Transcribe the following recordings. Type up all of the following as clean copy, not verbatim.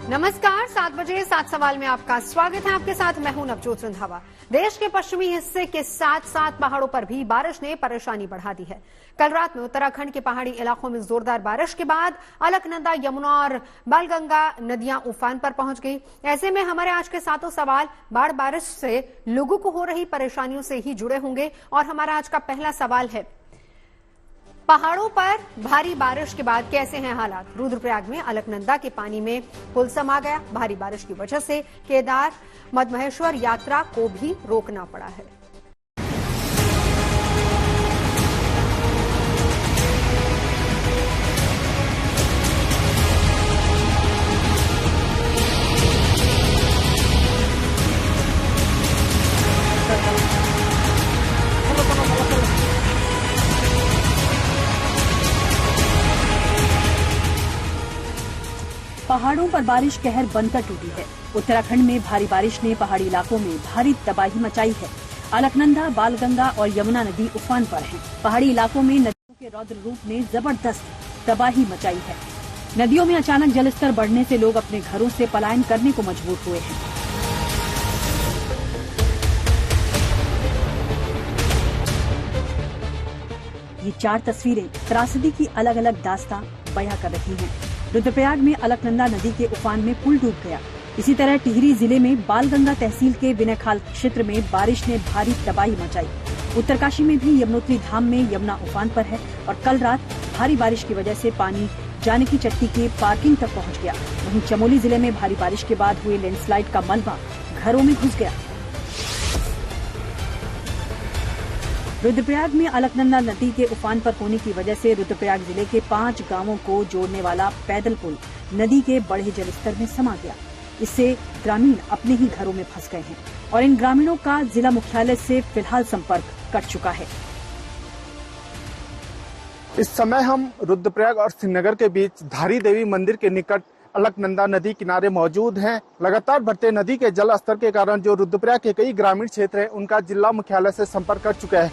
नमस्कार, 7 बजे 7 सवाल में आपका स्वागत है। आपके साथ मैं हूं नवजोत रंधावा। देश के पश्चिमी हिस्से के साथ साथ पहाड़ों पर भी बारिश ने परेशानी बढ़ा दी है। कल रात में उत्तराखंड के पहाड़ी इलाकों में जोरदार बारिश के बाद अलकनंदा, यमुना और बालगंगा नदियां उफान पर पहुंच गई। ऐसे में हमारे आज के सातों सवाल बाढ़ बारिश से लोगों को हो रही परेशानियों से ही जुड़े होंगे। और हमारा आज का पहला सवाल है, पहाड़ों पर भारी बारिश के बाद कैसे हैं हालात। रुद्रप्रयाग में अलकनंदा के पानी में पुल समा गया। भारी बारिश की वजह से केदार मधमहेश्वर यात्रा को भी रोकना पड़ा है। पहाड़ों पर बारिश कहर बनकर टूटी है। उत्तराखंड में भारी बारिश ने पहाड़ी इलाकों में भारी तबाही मचाई है। अलकनंदा, बालगंगा और यमुना नदी उफान पर हैं। पहाड़ी इलाकों में नदियों के रौद्र रूप ने जबरदस्त तबाही मचाई है। नदियों में अचानक जलस्तर बढ़ने से लोग अपने घरों से पलायन करने को मजबूर हुए हैं। ये 4 तस्वीरें त्रासदी की अलग अलग दास्तां बयां कर रही हैं। रुद्रप्रयाग में अलकनंदा नदी के उफान में पुल डूब गया। इसी तरह टिहरी जिले में बालगंगा तहसील के विनयखाल क्षेत्र में बारिश ने भारी तबाही मचाई। उत्तरकाशी में भी यमुनोत्री धाम में यमुना उफान पर है और कल रात भारी बारिश की वजह से पानी जानकी चट्टी के पार्किंग तक पहुंच गया। वहीं चमोली जिले में भारी बारिश के बाद हुए लैंडस्लाइड का मलबा घरों में घुस गया। रुद्रप्रयाग में अलकनंदा नदी के उफान पर होने की वजह से रुद्रप्रयाग जिले के 5 गांवों को जोड़ने वाला पैदल पुल नदी के बढ़े जलस्तर में समा गया। इससे ग्रामीण अपने ही घरों में फंस गए हैं और इन ग्रामीणों का जिला मुख्यालय से फिलहाल संपर्क कट चुका है। इस समय हम रुद्रप्रयाग और श्रीनगर के बीच धारी देवी मंदिर के निकट अलकनंदा नदी किनारे मौजूद हैं। लगातार बढ़ते नदी के जल स्तर के कारण जो रुद्रप्रयाग के कई ग्रामीण क्षेत्र हैं, उनका जिला मुख्यालय से संपर्क कर चुका है।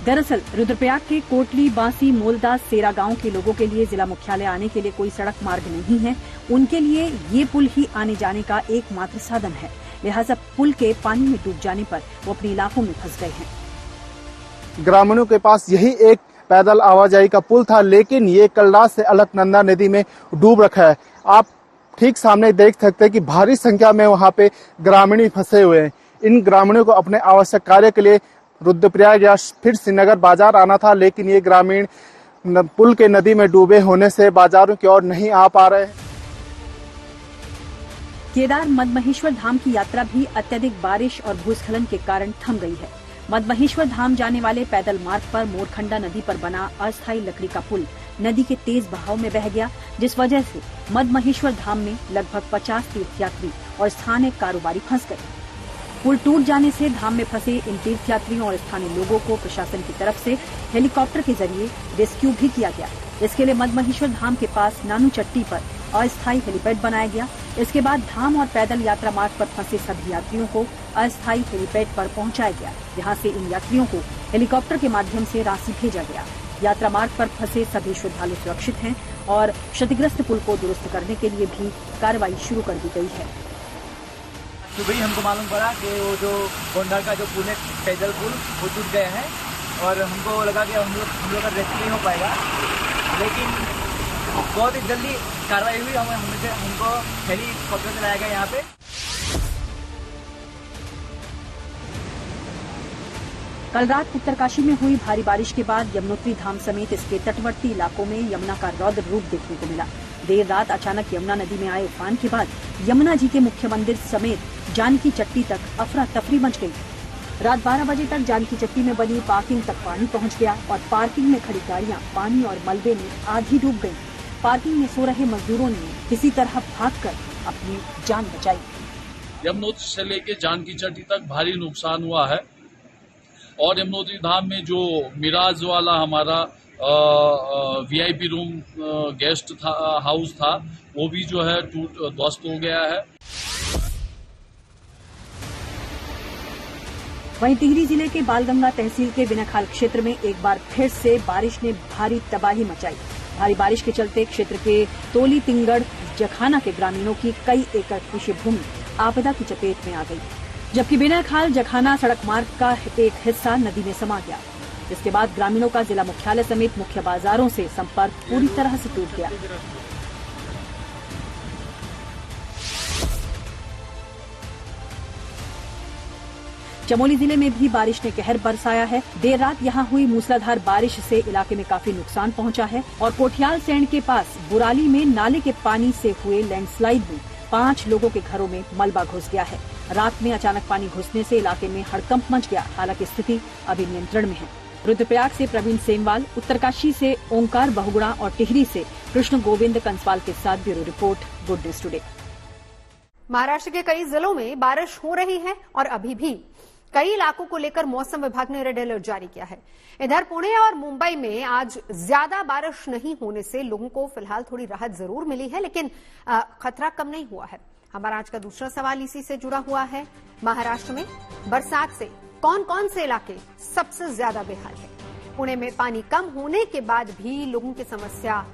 दरअसल रुद्रप्रयाग के कोटली, बांसी, मोलदास, सेरा गांव के लोगों के लिए जिला मुख्यालय आने के लिए कोई सड़क मार्ग नहीं है। उनके लिए ये पुल ही आने जाने का एकमात्र साधन है। लिहाजा पुल के पानी में डूब जाने पर वो अपने इलाकों में फंस गए हैं। ग्रामीणों के पास यही एक पैदल आवाजाही का पुल था, लेकिन ये कल रात से अलकनंदा नदी में डूब रखा है। आप ठीक सामने देख सकते हैं कि भारी संख्या में वहाँ पे ग्रामीण फंसे हुए हैं। इन ग्रामीणों को अपने आवश्यक कार्य के लिए रुद्रप्रयाग या फिर श्रीनगर बाजार आना था, लेकिन ये ग्रामीण पुल के नदी में डूबे होने से बाजारों की ओर नहीं आ पा रहे। केदार मधमहेश्वर धाम की यात्रा भी अत्यधिक बारिश और भूस्खलन के कारण थम गई है। मधमहेश्वर धाम जाने वाले पैदल मार्ग पर मोरखंडा नदी पर बना अस्थायी लकड़ी का पुल नदी के तेज बहाव में बह गया, जिस वजह से मधमहेश्वर धाम में लगभग 50 तीर्थयात्री और स्थानीय कारोबारी फंस गए। पुल टूट जाने से धाम में फंसे इन तीर्थयात्रियों और स्थानीय लोगों को प्रशासन की तरफ से हेलीकॉप्टर के जरिए रेस्क्यू भी किया गया। इसके लिए मधमहेश्वर धाम के पास नानू चट्टी पर अस्थायी हेलीपैड बनाया गया। इसके बाद धाम और पैदल यात्रा मार्ग पर फंसे सभी यात्रियों को अस्थायी हेलीपैड पर पहुंचाया गया, जहां से इन यात्रियों को हेलीकॉप्टर के माध्यम से रांची भेजा गया। यात्रा मार्ग पर फंसे सभी श्रद्धालु सुरक्षित हैं और क्षतिग्रस्त पुल को दुरुस्त करने के लिए भी कार्रवाई शुरू कर दी गई है। सुबह ही हमको मालूम पड़ा कि वो जो गोंडा का जो पुल है, पैदल पुल, वो टूट गए हैं और हमको लगा कि हम लोग का रेस्क्यू नहीं हो पाएगा, लेकिन बहुत ही जल्दी कार्रवाई हुई। हमको हेलीकॉप्टर से लाया गया यहाँ पे। कल रात उत्तरकाशी में हुई भारी बारिश के बाद यमुनोत्री धाम समेत इसके तटवर्ती इलाकों में यमुना का रौद्र रूप देखने को मिला। देर रात अचानक यमुना नदी में आए उफान के बाद यमुना जी के मुख्य मंदिर समेत जानकी चट्टी तक अफरा तफरी मच गई। रात 12 बजे तक जानकी चट्टी में बनी पार्किंग तक पानी पहुंच गया और पार्किंग में खड़ी गाड़ियां पानी और मलबे में आधी डूब गईं। पार्किंग में सो रहे मजदूरों ने किसी तरह भागकर अपनी जान बचाई। यमुनोत्री से लेकर जानकी चट्टी तक भारी नुकसान हुआ है और यमुनोत्री धाम में जो मिराज वाला हमारा वीआईपी रूम गेस्ट हाउस था, वो भी जो है ध्वस्त हो गया है। वहीं टिहरी जिले के बालगंगा तहसील के विनयखाल क्षेत्र में एक बार फिर से बारिश ने भारी तबाही मचाई। भारी बारिश के चलते क्षेत्र के तोली तिंगड़, जखाना के ग्रामीणों की कई एकड़ कृषि भूमि आपदा की चपेट में आ गई, जबकि बिनरखाल जखाना सड़क मार्ग का एक हिस्सा नदी में समा गया। इसके बाद ग्रामीणों का जिला मुख्यालय समेत मुख्य बाजारों से संपर्क पूरी तरह से टूट गया। चमोली जिले में भी बारिश ने कहर बरसाया है। देर रात यहां हुई मूसलाधार बारिश से इलाके में काफी नुकसान पहुंचा है और कोठियाल सेंड के पास बुराली में नाले के पानी से हुए लैंडस्लाइड में 5 लोगों के घरों में मलबा घुस गया है। रात में अचानक पानी घुसने से इलाके में हड़कंप मच गया। हालांकि स्थिति अभी नियंत्रण में है। रुद्रप्रयाग से प्रवीण सेमवाल, उत्तरकाशी से ओंकार बहुगुणा और टिहरी से कृष्ण गोविंद कंसवाल के साथ bureau report, good news today. Maharashtra के कई जिलों में बारिश हो रही है और अभी भी कई इलाकों को लेकर मौसम विभाग ने रेड अलर्ट जारी किया है। इधर पुणे और मुंबई में आज ज्यादा बारिश नहीं होने से लोगों को फिलहाल थोड़ी राहत जरूर मिली है, लेकिन खतरा कम नहीं हुआ है। हमारा आज का दूसरा सवाल इसी से जुड़ा हुआ है। महाराष्ट्र में बरसात से कौन कौन से इलाके सबसे ज्यादा बेहाल है? पुणे में पानी कम होने के बाद भी लोगों की समस्या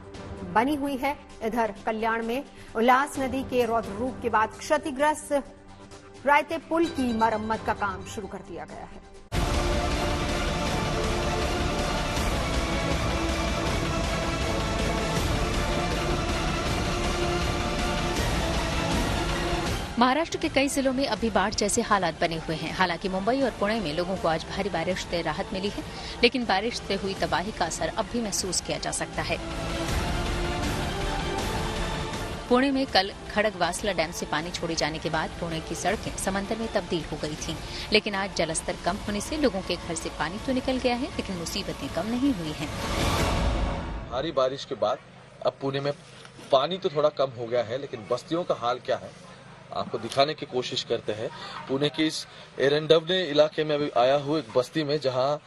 बनी हुई है। इधर कल्याण में उल्लास नदी के रौद्र रूप के बाद क्षतिग्रस्त रायते पुल की मरम्मत का काम शुरू कर दिया गया है। महाराष्ट्र के कई जिलों में अभी बाढ़ जैसे हालात बने हुए हैं। हालांकि मुंबई और पुणे में लोगों को आज भारी बारिश से राहत मिली है, लेकिन बारिश से हुई तबाही का असर अब भी महसूस किया जा सकता है। पुणे में कल खड़गवासला डैम से पानी छोड़े जाने के बाद पुणे की सड़कें समंदर में तब्दील हो गई थीं। लेकिन आज जलस्तर कम होने से लोगों के घर से पानी तो निकल गया है, लेकिन मुसीबतें कम नहीं हुई हैं। भारी बारिश के बाद अब पुणे में पानी तो थोड़ा कम हो गया है, लेकिन बस्तियों का हाल क्या है आपको दिखाने की कोशिश करते हैं। पुणे के इस एरंडवने इलाके में अभी आया हूँ, एक बस्ती में, जहाँ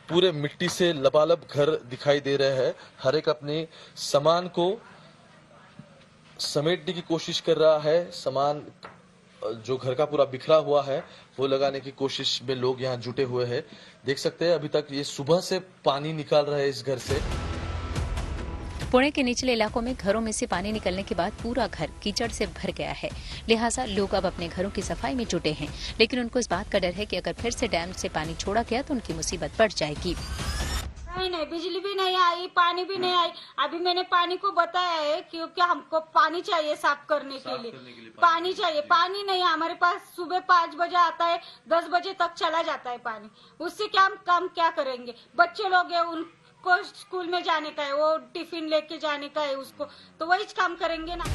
पूरे मिट्टी से लबालब घर दिखाई दे रहे हैं। हर एक अपने सामान को समेटने की कोशिश कर रहा है। सामान जो घर का पूरा बिखरा हुआ है वो लगाने की कोशिश में लोग यहाँ जुटे हुए हैं। देख सकते हैं अभी तक ये सुबह से पानी निकाल रहे हैं इस घर से। पुणे के निचले इलाकों में घरों में से पानी निकलने के बाद पूरा घर कीचड़ से भर गया है। लिहाजा लोग अब अपने घरों की सफाई में जुटे हैं, लेकिन उनको इस बात का डर है कि अगर फिर से डैम से पानी छोड़ा गया तो उनकी मुसीबत बढ़ जाएगी। नहीं, बिजली भी नहीं आई, पानी भी नहीं आई। अभी मैंने पानी को बताया है क्योंकि हमको पानी चाहिए साफ करने के लिए पानी चाहिए। पानी नहीं है हमारे पास। सुबह 5 बजे आता है, 10 बजे तक चला जाता है पानी। उससे क्या हम काम क्या करेंगे? बच्चे लोग हैं, उनको स्कूल में जाने का है, वो टिफिन लेके जाने का है उसको, तो वही काम करेंगे ना।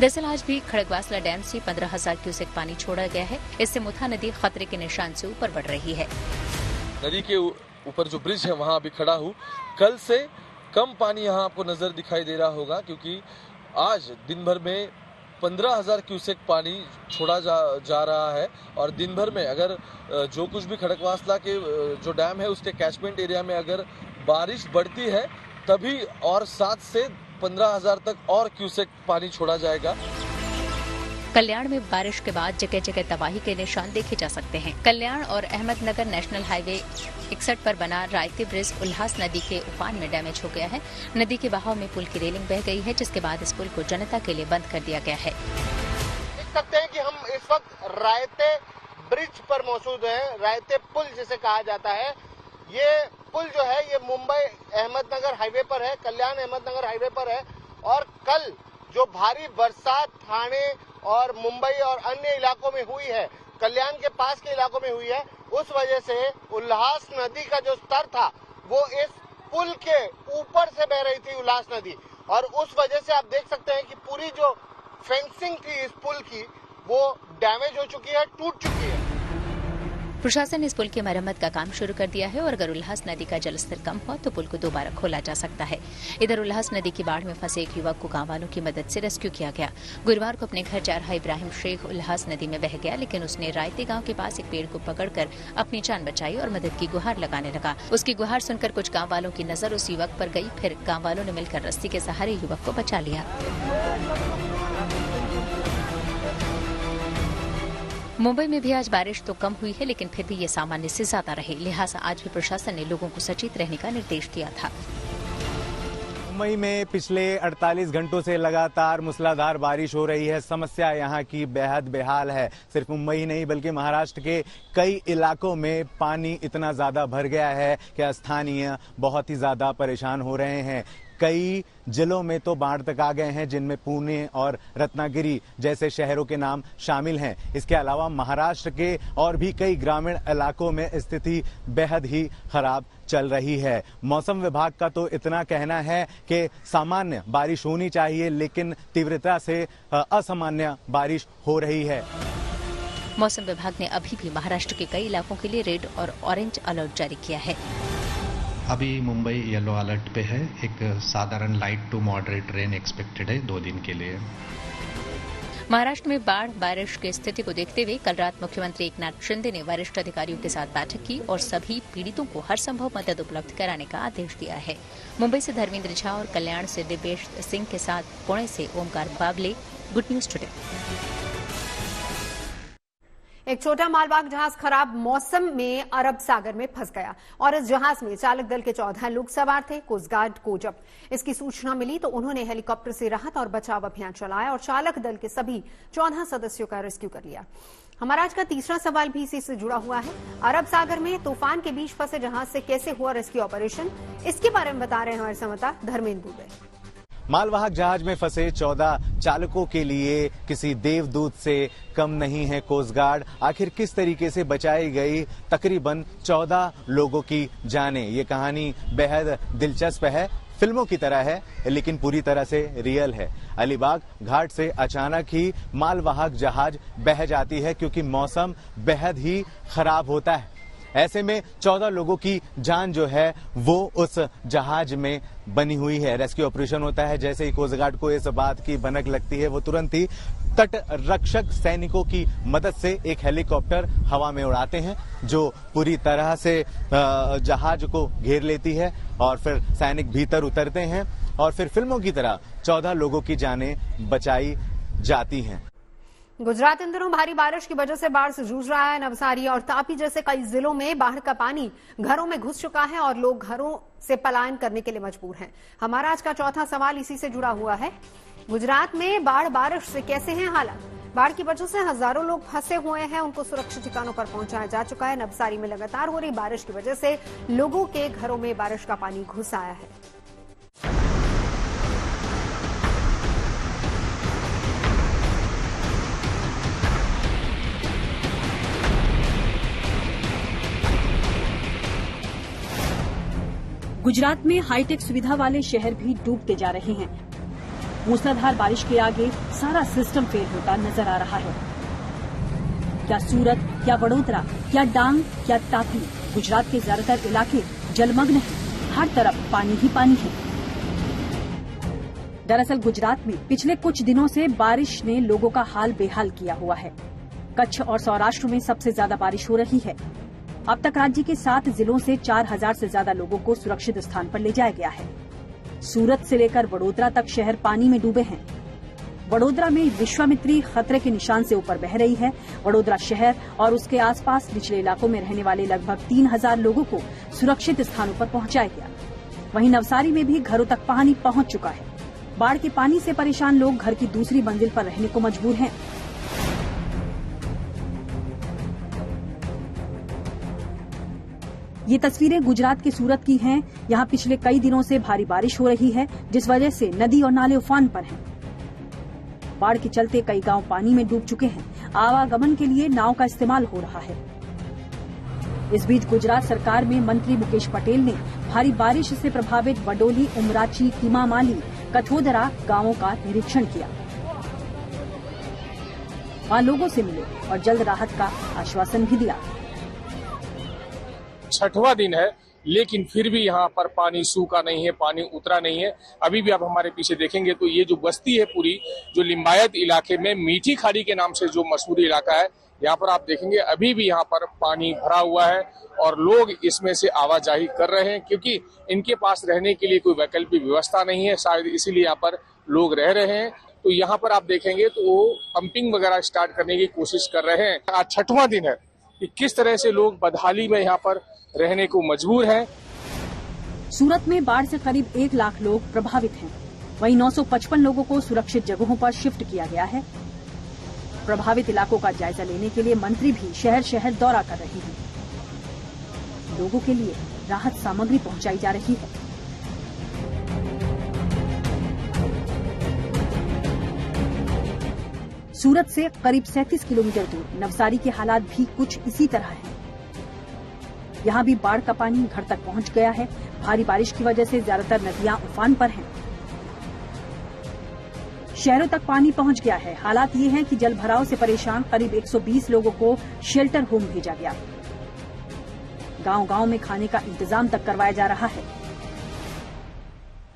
दरअसल आज भी खड़गवासला डैम से 15,000 क्यूसेक पानी छोड़ा गया है। इससे मुथा नदी खतरे के निशान से ऊपर बढ़ रही है। नदी के ऊपर जो ब्रिज है वहां अभी खड़ा हूँ। कल से कम पानी यहाँ आपको नजर दिखाई दे रहा होगा, क्योंकि आज दिन भर में 15,000 क्यूसेक पानी छोड़ा जा रहा है। और दिन भर में अगर जो कुछ भी खड़गवासला के जो डैम है उसके कैचमेंट एरिया में अगर बारिश बढ़ती है तभी और 7 से 15,000 तक और क्यूसेक पानी छोड़ा जाएगा। कल्याण में बारिश के बाद जगह जगह तबाही के निशान देखे जा सकते हैं। कल्याण और अहमदनगर नेशनल हाईवे 61 पर बना रायते ब्रिज उल्लास नदी के उफान में डैमेज हो गया है। नदी के बहाव में पुल की रेलिंग बह गई है, जिसके बाद इस पुल को जनता के लिए बंद कर दिया गया है। देख सकते हैं कि हम इस वक्त रायते ब्रिज पर मौजूद हैं। रायते पुल जिसे कहा जाता है, ये पुल जो है ये मुंबई अहमदनगर हाईवे पर है, कल्याण अहमदनगर हाईवे पर है। और कल जो भारी बरसात ठाणे और मुंबई और अन्य इलाकों में हुई है, कल्याण के पास के इलाकों में हुई है, उस वजह से उल्लास नदी का जो स्तर था वो इस पुल के ऊपर से बह रही थी उल्लास नदी। और उस वजह से आप देख सकते हैं कि पूरी जो फेंसिंग थी इस पुल की वो डैमेज हो चुकी है, टूट चुकी है। प्रशासन ने इस पुल की मरम्मत का काम शुरू कर दिया है और अगर उल्लास नदी का जलस्तर कम हुआ तो पुल को दोबारा खोला जा सकता है। इधर उल्लास नदी की बाढ़ में फंसे एक युवक को गांव वालों की मदद से रेस्क्यू किया गया। गुरुवार को अपने घर जा रहा इब्राहिम शेख उल्लास नदी में बह गया, लेकिन उसने रायते गांव के पास एक पेड़ को पकड़कर अपनी जान बचाई और मदद की गुहार लगाने लगा। उसकी गुहार सुनकर कुछ गाँव वालों की नजर उस युवक पर गई, फिर गाँव वालों ने मिलकर रस्सी के सहारे युवक को बचा लिया। मुंबई में भी आज बारिश तो कम हुई है, लेकिन फिर भी ये सामान्य से ज्यादा रही। लिहाजा आज भी प्रशासन ने लोगों को सचेत रहने का निर्देश दिया था। मुंबई में पिछले 48 घंटों से लगातार मूसलाधार बारिश हो रही है। समस्या यहाँ की बेहद बेहाल है। सिर्फ मुंबई ही नहीं बल्कि महाराष्ट्र के कई इलाकों में पानी इतना ज्यादा भर गया है कि स्थानीय बहुत ही ज्यादा परेशान हो रहे हैं। कई जिलों में तो बाढ़ तक आ गए हैं, जिनमें पुणे और रत्नागिरी जैसे शहरों के नाम शामिल हैं। इसके अलावा महाराष्ट्र के और भी कई ग्रामीण इलाकों में स्थिति बेहद ही खराब चल रही है। मौसम विभाग का तो इतना कहना है कि सामान्य बारिश होनी चाहिए, लेकिन तीव्रता से असामान्य बारिश हो रही है। मौसम विभाग ने अभी भी महाराष्ट्र के कई इलाकों के लिए रेड और ऑरेंज अलर्ट जारी किया है। अभी मुंबई येलो अलर्ट पे है। एक साधारण light to moderate rain expected है 2 दिन के लिए। महाराष्ट्र में बाढ़ बारिश की स्थिति को देखते हुए कल रात मुख्यमंत्री एकनाथ शिंदे ने वरिष्ठ अधिकारियों के साथ बैठक की और सभी पीड़ितों को हर संभव मदद उपलब्ध कराने का आदेश दिया है। मुंबई से धर्मेंद्र झा और कल्याण से दिव्येश सिंह के साथ पुणे से Omkar Bagle, good news today. एक छोटा मालवाहक जहाज खराब मौसम में अरब सागर में फंस गया और इस जहाज में चालक दल के 14 लोग सवार थे। कोस्ट गार्ड को जब इसकी सूचना मिली तो उन्होंने हेलीकॉप्टर से राहत और बचाव अभियान चलाया और चालक दल के सभी 14 सदस्यों का रेस्क्यू कर लिया। हमारा आज का तीसरा सवाल भी इसी से जुड़ा हुआ है। अरब सागर में तूफान के बीच फंसे जहाज से कैसे हुआ रेस्क्यू ऑपरेशन, इसके बारे में बता रहे हैं हमारे संवाददाता धर्मेंद्र दुबे। मालवाहक जहाज में फंसे 14 चालकों के लिए किसी देवदूत से कम नहीं है कोस्ट गार्ड। आखिर किस तरीके से बचाई गई तकरीबन 14 लोगों की जानें? ये कहानी बेहद दिलचस्प है, फिल्मों की तरह है, लेकिन पूरी तरह से रियल है। अलीबाग घाट से अचानक ही मालवाहक जहाज बह जाती है क्योंकि मौसम बेहद ही खराब होता है। ऐसे में 14 लोगों की जान जो है वो उस जहाज में बनी हुई है। रेस्क्यू ऑपरेशन होता है। जैसे ही कोस्ट गार्ड को इस बात की भनक लगती है, वो तुरंत ही तट रक्षक सैनिकों की मदद से एक हेलीकॉप्टर हवा में उड़ाते हैं जो पूरी तरह से जहाज को घेर लेती है और फिर सैनिक भीतर उतरते हैं और फिर फिल्मों की तरह 14 लोगों की जानें बचाई जाती हैं। गुजरात इन दिनों भारी बारिश की वजह से बाढ़ से जूझ रहा है। नवसारी और तापी जैसे कई जिलों में बाढ़ का पानी घरों में घुस चुका है और लोग घरों से पलायन करने के लिए मजबूर हैं। हमारा आज का चौथा सवाल इसी से जुड़ा हुआ है। गुजरात में बाढ़ बारिश से कैसे हैं हालात? बाढ़ की वजह से हजारों लोग फंसे हुए हैं, उनको सुरक्षित ठिकानों पर पहुंचाया जा चुका है। नवसारी में लगातार हो रही बारिश की वजह से लोगों के घरों में बारिश का पानी घुस आया है। गुजरात में हाईटेक सुविधा वाले शहर भी डूबते जा रहे हैं। मूसलाधार बारिश के आगे सारा सिस्टम फेल होता नजर आ रहा है। क्या सूरत, क्या वडोदरा, क्या डांग, क्या तापी, गुजरात के ज्यादातर इलाके जलमग्न हैं। हर तरफ पानी ही पानी है। दरअसल गुजरात में पिछले कुछ दिनों से बारिश ने लोगों का हाल बेहाल किया हुआ है। कच्छ और सौराष्ट्र में सबसे ज्यादा बारिश हो रही है। अब तक राज्य के 7 जिलों से 4000 से ज्यादा लोगों को सुरक्षित स्थान पर ले जाया गया है। सूरत से लेकर वडोदरा तक शहर पानी में डूबे हैं। वडोदरा में विश्वामित्री खतरे के निशान से ऊपर बह रही है। वडोदरा शहर और उसके आसपास निचले इलाकों में रहने वाले लगभग 3000 लोगों को सुरक्षित स्थानों पर पहुंचाया गया। वहीं नवसारी में भी घरों तक पानी पहुंच चुका है। बाढ़ के पानी से परेशान लोग घर की दूसरी मंजिल पर रहने को मजबूर हैं। ये तस्वीरें गुजरात के सूरत की हैं। यहाँ पिछले कई दिनों से भारी बारिश हो रही है, जिस वजह से नदी और नाले उफान पर हैं। बाढ़ के चलते कई गांव पानी में डूब चुके हैं। आवागमन के लिए नाव का इस्तेमाल हो रहा है। इस बीच गुजरात सरकार में मंत्री मुकेश पटेल ने भारी बारिश से प्रभावित वडोली, उमराची, कीमामाली, कठोदरा गांवों का निरीक्षण किया। वहां लोगों से मिले और जल्द राहत का आश्वासन भी दिया। 6वां दिन है, लेकिन फिर भी यहाँ पर पानी सूखा नहीं है, पानी उतरा नहीं है। अभी भी आप हमारे पीछे देखेंगे तो ये जो बस्ती है पूरी, जो लिम्बायत इलाके में मीठी खाड़ी के नाम से जो मशहूर इलाका है, यहाँ पर आप देखेंगे अभी भी यहाँ पर पानी भरा हुआ है और लोग इसमें से आवाजाही कर रहे हैं क्योंकि इनके पास रहने के लिए कोई वैकल्पिक व्यवस्था नहीं है। शायद इसीलिए यहाँ पर लोग रह रहे हैं। तो यहाँ पर आप देखेंगे तो वो पंपिंग वगैरह स्टार्ट करने की कोशिश कर रहे हैं। आज 6वां दिन है कि किस तरह से लोग बदहाली में यहाँ पर रहने को मजबूर हैं। सूरत में बाढ़ से करीब 1 लाख लोग प्रभावित हैं। वहीं 955 लोगों को सुरक्षित जगहों पर शिफ्ट किया गया है। प्रभावित इलाकों का जायजा लेने के लिए मंत्री भी शहर शहर दौरा कर रहे हैं। लोगों के लिए राहत सामग्री पहुंचाई जा रही है। सूरत से करीब 37 किलोमीटर दूर नवसारी के हालात भी कुछ इसी तरह हैं। यहाँ भी बाढ़ का पानी घर तक पहुंच गया है। भारी बारिश की वजह से ज्यादातर नदियां उफान पर हैं। शहरों तक पानी पहुंच गया है। हालात ये हैं कि जल भराव से परेशान करीब 120 लोगों को शेल्टर होम भेजा गया। गांव-गांव में खाने का इंतजाम तक करवाया जा रहा है।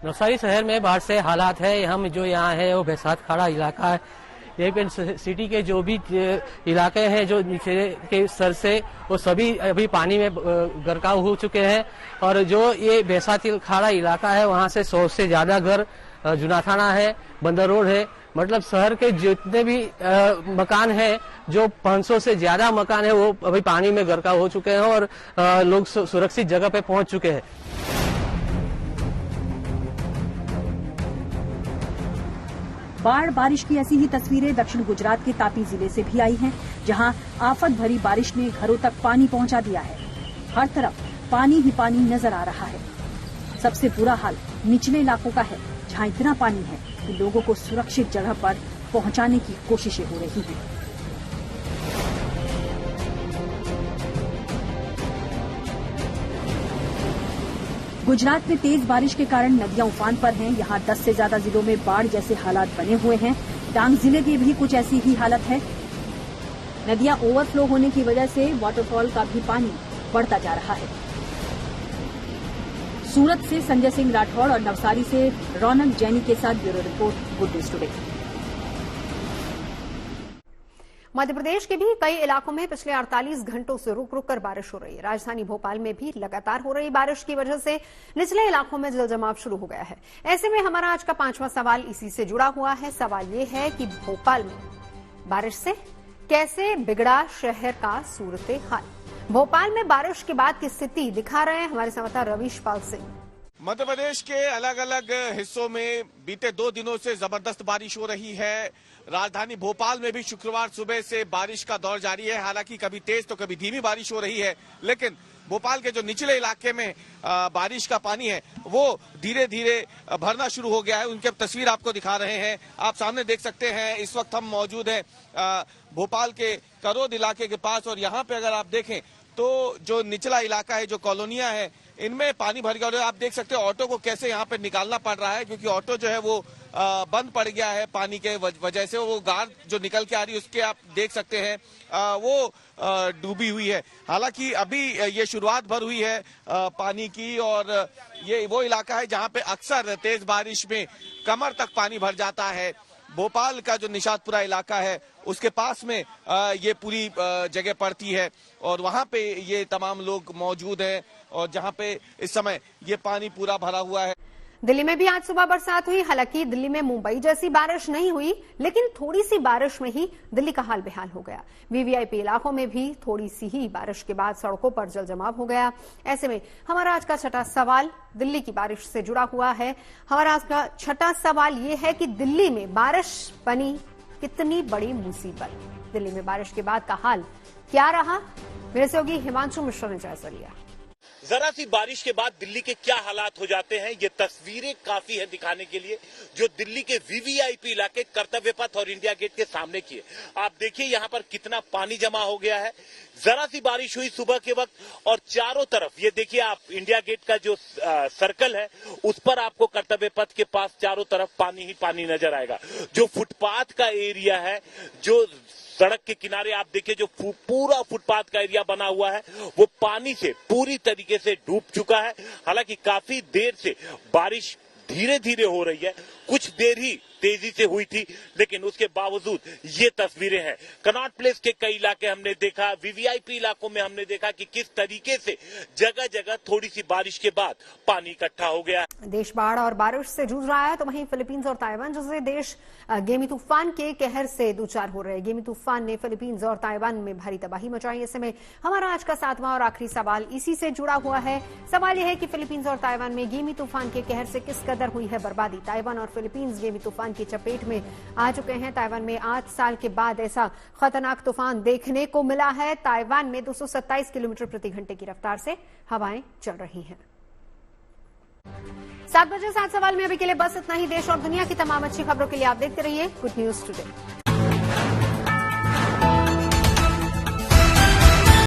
नवसारी शहर में बाढ़ से हालात है। हम जो यहाँ है वो बैसात खाड़ा इलाका है। ये पेन सिटी के जो भी इलाके हैं जो नीचे के स्तर से वो सभी अभी पानी में गरकाव हो चुके हैं। और जो ये बैसात खाड़ा इलाका है वहाँ से 100 से ज्यादा घर, जुनाथाना है, बंदर रोड है, मतलब शहर के जितने भी मकान हैं, जो 500 से ज्यादा मकान है वो अभी पानी में गरकाव हो चुके हैं और लोग सुरक्षित जगह पे पहुंच चुके हैं। बाढ़ बारिश की ऐसी ही तस्वीरें दक्षिण गुजरात के तापी जिले से भी आई हैं, जहां आफत भरी बारिश ने घरों तक पानी पहुंचा दिया है। हर तरफ पानी ही पानी नजर आ रहा है। सबसे बुरा हाल निचले इलाकों का है, जहां इतना पानी है कि लोगों को सुरक्षित जगह पर पहुंचाने की कोशिशें हो रही हैं। गुजरात में तेज बारिश के कारण नदियां उफान पर हैं। यहाँ 10 से ज्यादा जिलों में बाढ़ जैसे हालात बने हुए हैं। डांग जिले की भी कुछ ऐसी ही हालत है। नदियां ओवरफ्लो होने की वजह से वाटरफॉल का भी पानी बढ़ता जा रहा है। सूरत से संजय सिंह राठौड़ और नवसारी से रौनक जैनी के साथ bureau report, good news today. Madhya Pradesh के भी कई इलाकों में पिछले 48 घंटों से रुक रुक कर बारिश हो रही है। राजधानी भोपाल में भी लगातार हो रही बारिश की वजह से निचले इलाकों में जलजमाव शुरू हो गया है। ऐसे में हमारा आज का 5वां सवाल इसी से जुड़ा हुआ है। सवाल ये है कि भोपाल में बारिश से कैसे बिगड़ा शहर का सूरत हाल। भोपाल में बारिश के बाद की स्थिति दिखा रहे हैं हमारे संवाददाता रवीश पाल सिंह। मध्य प्रदेश के अलग अलग हिस्सों में बीते 2 दिनों से जबरदस्त बारिश हो रही है। राजधानी भोपाल में भी शुक्रवार सुबह से बारिश का दौर जारी है। हालांकि कभी तेज तो कभी धीमी बारिश हो रही है, लेकिन भोपाल के जो निचले इलाके में बारिश का पानी है वो धीरे धीरे भरना शुरू हो गया है। उनके तस्वीर आपको दिखा रहे हैं, आप सामने देख सकते हैं। इस वक्त हम मौजूद हैं भोपाल के करोद इलाके के पास, और यहाँ पे अगर आप देखें तो जो निचला इलाका है, जो कॉलोनियां है, इनमें पानी भर गया। और आप देख सकते हैं ऑटो को कैसे यहाँ पे निकालना पड़ रहा है, क्योंकि ऑटो जो है वो बंद पड़ गया है पानी के वजह से। वो गार जो निकल के आ रही है उसके आप देख सकते हैं वो डूबी हुई है। हालांकि अभी ये शुरुआत भर हुई है पानी की, और ये वो इलाका है जहाँ पे अक्सर तेज बारिश में कमर तक पानी भर जाता है। भोपाल का जो निशातपुरा इलाका है उसके पास में ये पूरी जगह पड़ती है, और वहाँ पे ये तमाम लोग मौजूद हैं, और जहाँ पे इस समय ये पानी पूरा भरा हुआ है। दिल्ली में भी आज सुबह बरसात हुई। हालांकि दिल्ली में मुंबई जैसी बारिश नहीं हुई, लेकिन थोड़ी सी बारिश में ही दिल्ली का हाल बेहाल हो गया। वीवीआईपी इलाकों में भी थोड़ी सी ही बारिश के बाद सड़कों पर जल जमाव हो गया। ऐसे में हमारा आज का छठा सवाल दिल्ली की बारिश से जुड़ा हुआ है। हमारा आज का छठा सवाल ये है कि दिल्ली में बारिश बनी कितनी बड़ी मुसीबत। दिल्ली में बारिश के बाद का हाल क्या रहा, मेरे सहयोगी हिमांशु मिश्रा ने जायजा लिया। जरा सी बारिश के बाद दिल्ली के क्या हालात हो जाते हैं, ये तस्वीरें काफी है दिखाने के लिए, जो दिल्ली के वीवीआईपी इलाके कर्तव्य पथ और इंडिया गेट के सामने की है। आप देखिए यहाँ पर कितना पानी जमा हो गया है। जरा सी बारिश हुई सुबह के वक्त, और चारों तरफ ये देखिए आप इंडिया गेट का जो सर्कल है उस पर आपको कर्तव्य पथ के पास चारों तरफ पानी ही पानी नजर आएगा। जो फुटपाथ का एरिया है, जो सड़क के किनारे आप देखिए जो पूरा फुटपाथ का एरिया बना हुआ है वो पानी से पूरी तरीके से डूब चुका है। हालांकि काफी देर से बारिश धीरे धीरे हो रही है, कुछ देर ही तेजी से हुई थी, लेकिन उसके बावजूद ये तस्वीरें हैं। कनॉट प्लेस के कई इलाके हमने देखा, वीवीआईपी इलाकों में हमने देखा कि किस तरीके से जगह जगह थोड़ी सी बारिश के बाद पानी इकट्ठा हो गया। देश बाढ़ और बारिश से जूझ रहा है, तो वहीं फिलीपींस और ताइवान जैसे देश गेमी तूफान के कहर से दूचार हो रहे हैं। गेमी तूफान ने फिलीपींस और ताइवान में भारी तबाही मचाई। ऐसे में हमारा आज का 7वां और आखिरी सवाल इसी से जुड़ा हुआ है। सवाल यह है कि फिलीपींस और ताइवान में गेमी तूफान के कहर से किस कदर हुई है बर्बादी। ताइवान और फिलीपींस गेमी तूफान की चपेट में आ चुके हैं। ताइवान में 8 साल के बाद ऐसा खतरनाक तूफान देखने को मिला है। ताइवान में 227 किलोमीटर प्रति घंटे की रफ्तार से हवाएं चल रही हैं। 7 बजे 7 सवाल में अभी के लिए बस इतना ही। देश और दुनिया की तमाम अच्छी खबरों के लिए आप देखते रहिए गुड न्यूज टुडे।